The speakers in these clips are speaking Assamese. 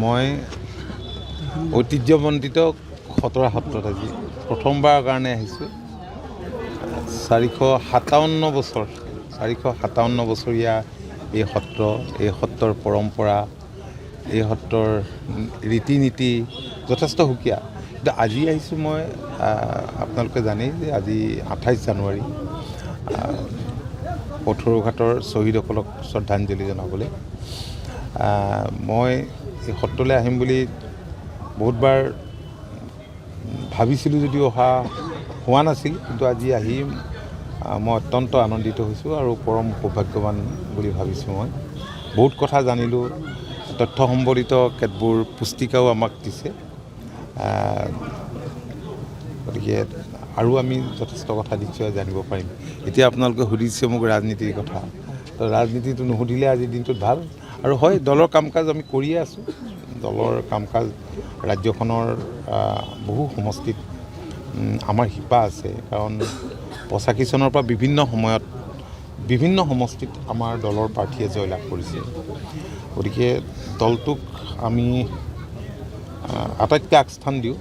মই ঐতিহ্যমণ্ডিত খতৰা সত্ৰত আজি প্ৰথমবাৰৰ কাৰণে আহিছোঁ। 457 বছৰীয়া এই সত্ৰৰ পৰম্পৰা, এই সত্ৰৰ ৰীতি নীতি যথেষ্ট সুকীয়া। কিন্তু আজি আহিছোঁ মই, আপোনালোকে জানেই যে আজি 28 জানুৱাৰী, পথৰুঘাটৰ শ্বহীদসকলক শ্ৰদ্ধাঞ্জলি জনাবলৈ মই এই সত্ৰলৈ আহিম বুলি বহুতবাৰ ভাবিছিলোঁ যদিও অহা হোৱা নাছিল। কিন্তু আজি আহি মই অত্যন্ত আনন্দিত হৈছোঁ আৰু পৰম সৌভাগ্যৱান বুলি ভাবিছোঁ। মই বহুত কথা জানিলোঁ, তথ্য সম্বলিত কেতবোৰ পুস্তিকাও আমাক দিছে। গতিকে আৰু আমি যথেষ্ট কথা নিশ্চয় জানিব পাৰিম। এতিয়া আপোনালোকে সুধিছে মোক ৰাজনীতিৰ কথা, তো ৰাজনীতিটো নুসুধিলে আজিৰ দিনটোত ভাল। আৰু হয়, দলৰ কাম কাজ আমি কৰিয়ে আছোঁ। দলৰ কাম কাজ ৰাজ্যখনৰ বহু সমষ্টিত আমাৰ শিপা আছে, কাৰণ 85 চনৰ পৰা বিভিন্ন সময়ত বিভিন্ন সমষ্টিত আমাৰ দলৰ প্ৰাৰ্থীয়ে জয়লাভ কৰিছে। গতিকে দলটোক আমি আটাইতকৈ আগস্থান দিওঁ।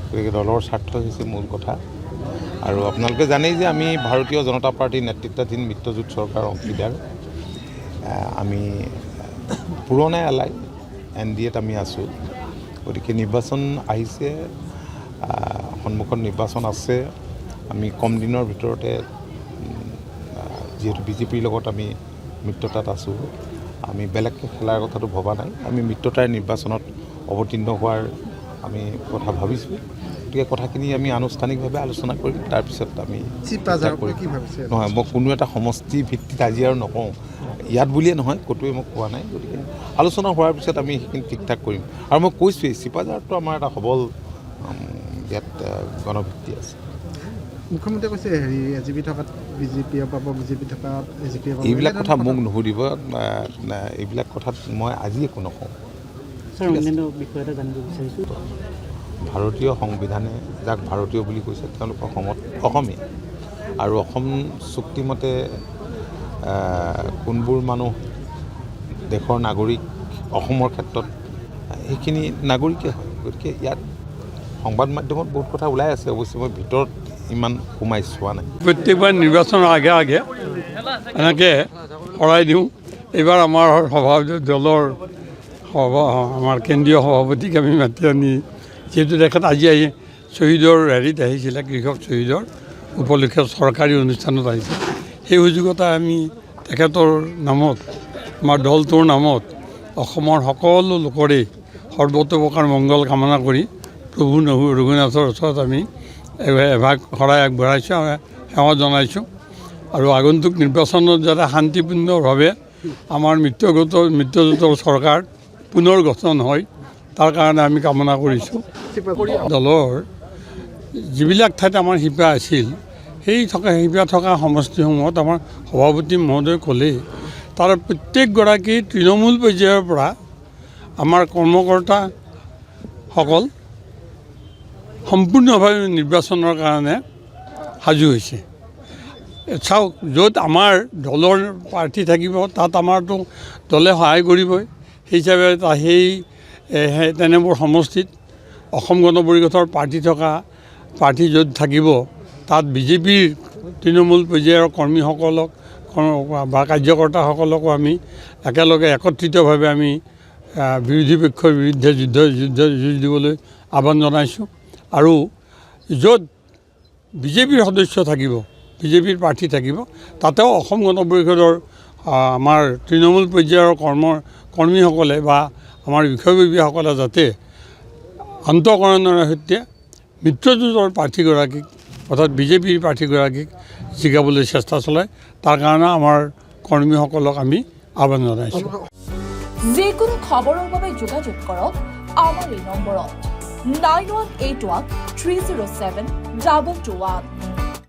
গতিকে দলৰ স্বাৰ্থ হৈছে মূল কথা। আৰু আপোনালোকে জানেই যে আমি ভাৰতীয় জনতা পাৰ্টীৰ নেতৃত্বাধীন মিত্ৰজোঁট চৰকাৰৰ অংশীদাৰ। আমি পুৰণা এলাই NDAত আমি আছোঁ। গতিকে নিৰ্বাচন আহিছে, সন্মুখত নিৰ্বাচন আছে। আমি কম দিনৰ ভিতৰতে, যিহেতু বিজেপিৰ লগত আমি মিত্ৰতাত আছোঁ, আমি বেলেগকৈ খেলাৰ কথাটো ভবা নাই। আমি মিত্ৰতাৰ নিৰ্বাচনত অৱতীৰ্ণ হোৱাৰ আমি কথা ভাবিছোঁ। গতিকে কথাখিনি আমি আনুষ্ঠানিকভাৱে আলোচনা কৰিম, তাৰপিছত আমি নহয়, মই কোনো এটা সমষ্টি ভিত্তিত আজি আৰু নকওঁ, ইয়াত বুলিয়ে নহয়, ক'তোৱে মোক কোৱা নাই। গতিকে আলোচনা হোৱাৰ পিছত আমি সেইখিনি ঠিক ঠাক কৰিম। আৰু মই কৈছোঁৱেই, চিপাঝাৰতো আমাৰ এটা সবল ইয়াত গণভিত্তি আছে। মুখ্যমন্ত্ৰীয়ে কৈছে এজিপি থকাত বিজেপি পাব, বিজেপি থকাত এজিপি পাব। এইবিলাক কথা মোক নুসুধিব, এইবিলাক কথাত মই আজি একো নকওঁ। বিষয় এটা জানিব বিচাৰিছোঁ। ভাৰতীয় সংবিধানে যাক ভাৰতীয় বুলি কৈছে, তেওঁলোক অসমীয়া। আৰু অসম চুক্তিমতে কোনবোৰ মানুহ দেশৰ নাগৰিক, অসমৰ ক্ষেত্ৰত সেইখিনি নাগৰিকে হয়। গতিকে ইয়াত সংবাদ মাধ্যমত বহুত কথা ওলাই আছে, অৱশ্যে মই ভিতৰত ইমান সোমাই চোৱা নাই। প্ৰত্যেকবাৰ নিৰ্বাচনৰ আগে আগে এনেকৈ শৰাই দিওঁ। এইবাৰ আমাৰ দলৰ আমাৰ কেন্দ্ৰীয় সভাপতিক আমি মাতি আনি, যিহেতু তেখেত আজি শ্বহীদৰ হেৰিত আহিছিলে, কৃষক শ্বহীদৰ উপলক্ষে চৰকাৰী অনুষ্ঠানত আহিছে, সেই সুযোগতে আমি তেখেতৰ নামত, আমাৰ দলটোৰ নামত অসমৰ সকলো লোকৰে সৰ্বতোপ্ৰকাৰ মংগল কামনা কৰি প্ৰভু ৰঘুনাথৰ ওচৰত আমি এভাগ শৰাই আগবঢ়াইছোঁ, সেৱা জনাইছোঁ। আৰু আগন্তুক নিৰ্বাচনত যাতে শান্তিপূৰ্ণভাৱে আমাৰ মিত্ৰজোঁটৰ চৰকাৰ পুনৰ গঠন হয়, তাৰ কাৰণে আমি কামনা কৰিছোঁ। দলৰ যিবিলাক ঠাইত আমাৰ শিপা আছিল, সেই শিপা থকা সমষ্টিসমূহত আমাৰ সভাপতি মহোদয়ে ক'লে, তাৰ প্ৰত্যেকগৰাকী তৃণমূল পৰ্যায়ৰ পৰা আমাৰ কৰ্মকৰ্তাসকল সম্পূৰ্ণভাৱে নিৰ্বাচনৰ কাৰণে সাজু হৈছে। চাওক, য'ত আমাৰ দলৰ প্ৰাৰ্থী থাকিব তাত আমাৰতো দলে সহায় কৰিবই। সেই হিচাপে সেই তেনেবোৰ সমষ্টিত অসম গণ পৰিষদৰ প্ৰাৰ্থী য'ত থাকিব, তাত বিজেপিৰ তৃণমূল পৰ্যায়ৰ কৰ্মীসকলক বা কাৰ্যকৰ্তাসকলকো আমি একেলগে একত্ৰিতভাৱে আমি বিৰোধী পক্ষৰ বিৰুদ্ধে যুঁজ দিবলৈ আহ্বান জনাইছোঁ। আৰু য'ত বিজেপিৰ সদস্য থাকিব, বিজেপিৰ প্ৰাৰ্থী থাকিব, তাতেও অসম গণ পৰিষদৰ আমাৰ তৃণমূল পৰ্যায়ৰ কৰ্মীসকলে বা আমাৰ বিষয়ববীয়াসকলে যাতে অন্তঃকৰণৰ সৈতে মিত্ৰজোঁটৰ প্ৰাৰ্থীগৰাকীক, অৰ্থাৎ বিজেপিৰ প্ৰাৰ্থীগৰাকীক জিকাবলৈ চেষ্টা চলায়, তাৰ কাৰণে আমাৰ কৰ্মীসকলক আমি আহ্বান জনাইছোঁ। যিকোনো খবৰৰ বাবে যোগাযোগ কৰক আমাৰ এই নম্বৰত 9181 307 221।